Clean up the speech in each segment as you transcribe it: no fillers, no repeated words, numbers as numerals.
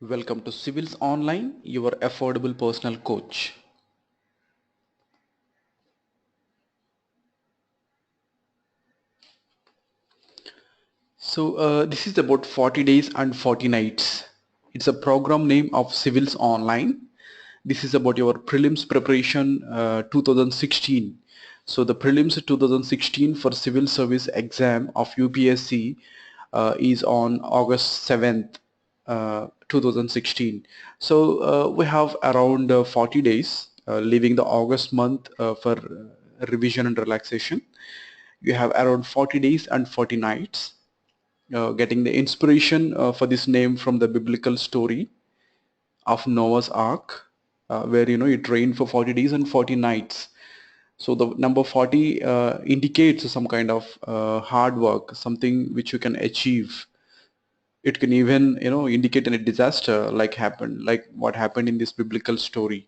Welcome to Civils Online, your affordable personal coach. This is about 40 days and 40 nights. It's a program name of Civils Online. This is about your prelims preparation 2016. So the prelims 2016 for civil service exam of UPSC is on August 7th, 2016. We have around 40 days leaving the August month for revision and relaxation. You have around 40 days and 40 nights. Getting the inspiration for this name from the biblical story of Noah's Ark, where it rained for 40 days and 40 nights. So the number 40 indicates some kind of hard work, something which you can achieve. It can even indicate a disaster like what happened in this biblical story.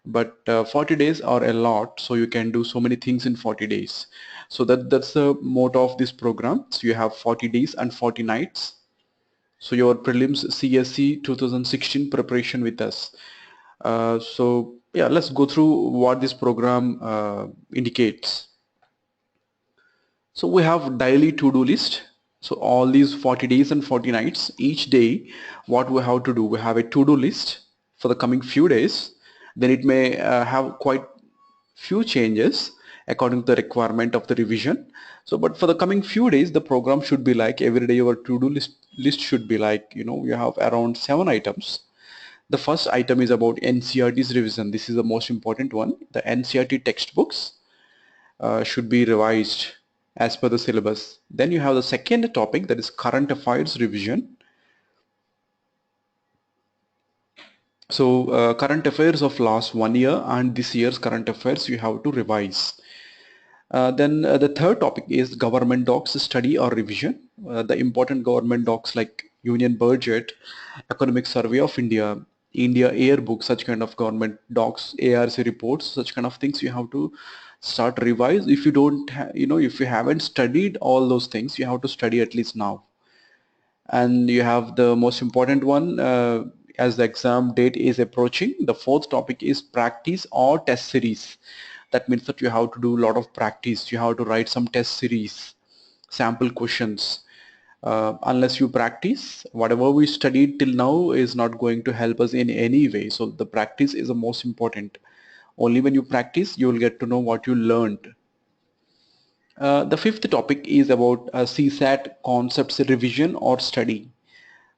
But 40 days are a lot, so you can do so many things in 40 days. So that's the motto of this program. So you have 40 days and 40 nights. So your prelims CSE 2016 preparation with us. So yeah, let's go through what this program indicates. So we have daily to-do list. So all these 40 days and 40 nights, each day, what we have to do, we have a to-do list for the coming few days. Then it may have quite few changes according to the requirement of the revision. So but for the coming few days, the program should be like every day your to-do list should be like, you have around 7 items. The first item is about NCERT's revision. This is the most important one. The NCERT textbooks should be revised as per the syllabus. Then you have the second topic, that is current affairs revision. So current affairs of last 1 year and this year's current affairs you have to revise. Then the third topic is government docs study or revision. The important government docs like Union Budget, Economic Survey of India, India Airbook, such kind of government docs, ARC reports, such kind of things you have to start revise. If you don't, if you haven't studied all those things, you have to study at least now. And you have the most important one, as the exam date is approaching. The fourth topic is practice or test series. That means that you have to do a lot of practice. You have to write some test series, sample questions. Unless you practice, whatever we studied till now is not going to help us in any way. So the practice is the most important. Only when you practice, you will get to know what you learned. The fifth topic is about CSAT concepts revision or study.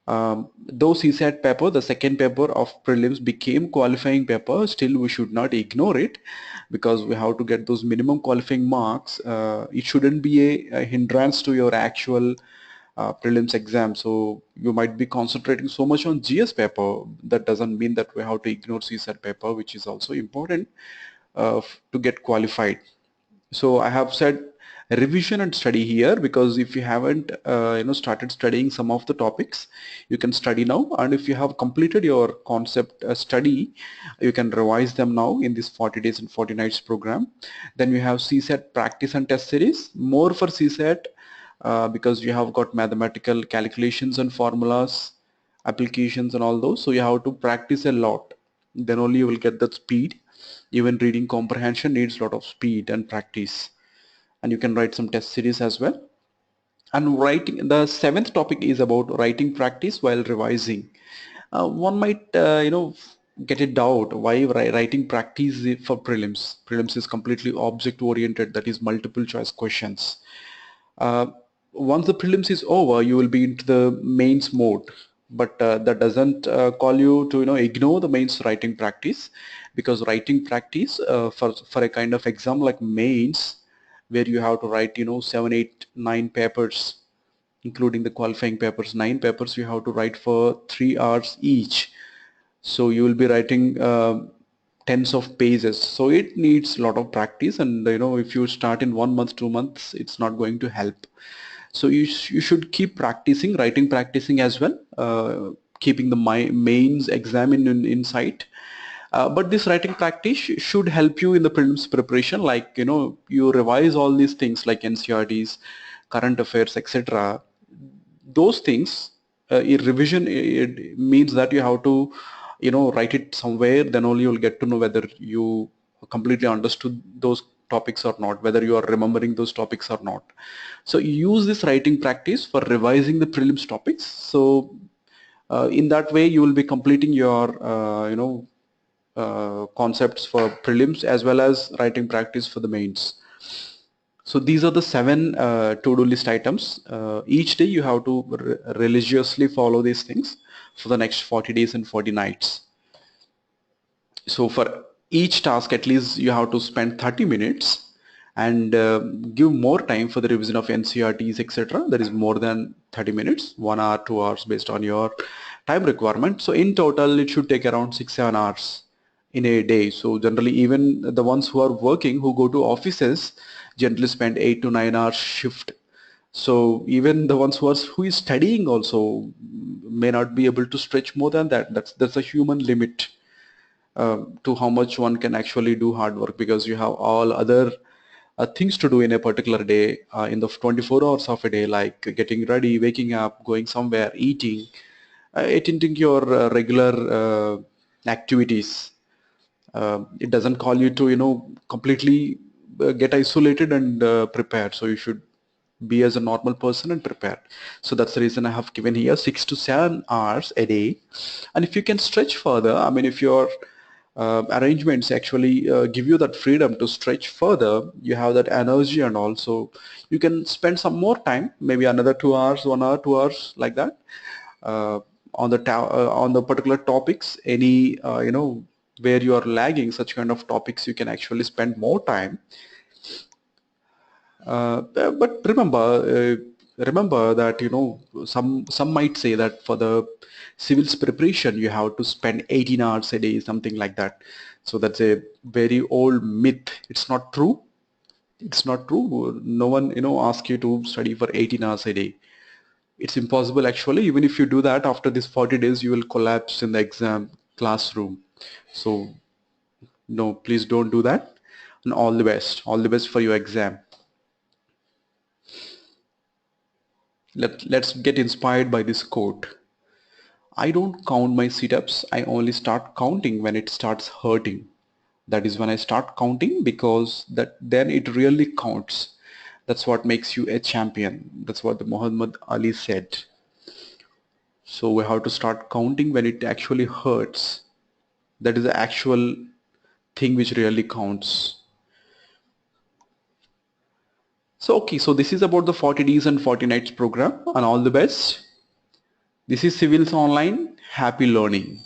Though CSAT paper, the second paper of prelims, became qualifying paper, still we should not ignore it because we have to get those minimum qualifying marks. It shouldn't be a hindrance to your actual prelims exam. So you might be concentrating so much on GS paper. That doesn't mean that we have to ignore CSAT paper, which is also important to get qualified. So I have said revision and study here because if you haven't started studying some of the topics, you can study now, and if you have completed your concept study, you can revise them now in this 40 days and 40 nights program. Then you have CSAT practice and test series, more for CSAT because you have got mathematical calculations and formulas, applications and all those, so you have to practice a lot, then only you will get that speed. Even reading comprehension needs a lot of speed and practice, and you can write some test series as well. And writing, the seventh topic is about writing practice while revising. One might get a doubt why writing practice for prelims is completely object oriented, that is multiple choice questions. uh, Once the prelims is over, you will be into the mains mode, but that doesn't call you to ignore the mains writing practice, because writing practice for a kind of exam like mains, where you have to write 7, 8, 9 papers, including the qualifying papers, 9 papers you have to write for 3 hours each. So you will be writing tens of pages, so it needs a lot of practice, and if you start in 1 month, 2 months, it's not going to help. So you should keep practicing, writing practicing as well, keeping the mains exam in sight. But this writing practice should help you in the prelims preparation, like you revise all these things like NCERTs, current affairs, etc. Those things revision, it means that you have to, write it somewhere, then only you'll get to know whether you completely understood those topics or not, whether you are remembering those topics or not. So use this writing practice for revising the prelims topics. So in that way you will be completing your concepts for prelims as well as writing practice for the mains. So these are the 7 to-do list items. Each day you have to religiously follow these things for the next 40 days and 40 nights. So for each task, at least you have to spend 30 minutes and give more time for the revision of NCRTs, etc. That is more than 30 minutes, 1 hour, 2 hours based on your time requirement. So in total, it should take around 6-7 hours in a day. So generally, even the ones who are working, who go to offices, generally spend 8 to 9 hours shift. So even the ones who is studying also may not be able to stretch more than that. That's a human limit to how much one can actually do hard work, because you have all other things to do in a particular day, in the 24 hours of a day, like getting ready, waking up, going somewhere, eating, attending your regular activities. It doesn't call you to completely get isolated and prepared. So you should be as a normal person and prepared. So that's the reason I have given here 6 to 7 hours a day. And if you can stretch further, I mean, if your arrangements actually give you that freedom to stretch further, you have that energy, and also you can spend some more time, maybe another 2 hours, 1 hour, 2 hours, like that, uh, on the particular topics, any where you are lagging, such kind of topics, you can actually spend more time. But remember that some might say that for the civils preparation you have to spend 18 hours a day, something like that. So that's a very old myth. It's not true. It's not true. No one asks you to study for 18 hours a day. It's impossible actually. Even if you do that, after these 40 days you will collapse in the exam classroom. So no, please don't do that. And all the best. All the best for your exam. Let's get inspired by this quote. I don't count my sit-ups. I only start counting when it starts hurting. That is when I start counting, because then it really counts. That's what makes you a champion. That's what the Muhammad Ali said. So we have to start counting when it actually hurts. That is the actual thing which really counts. So okay, so this is about the 40 days and 40 nights program, and all the best. This is Civils Online. Happy learning.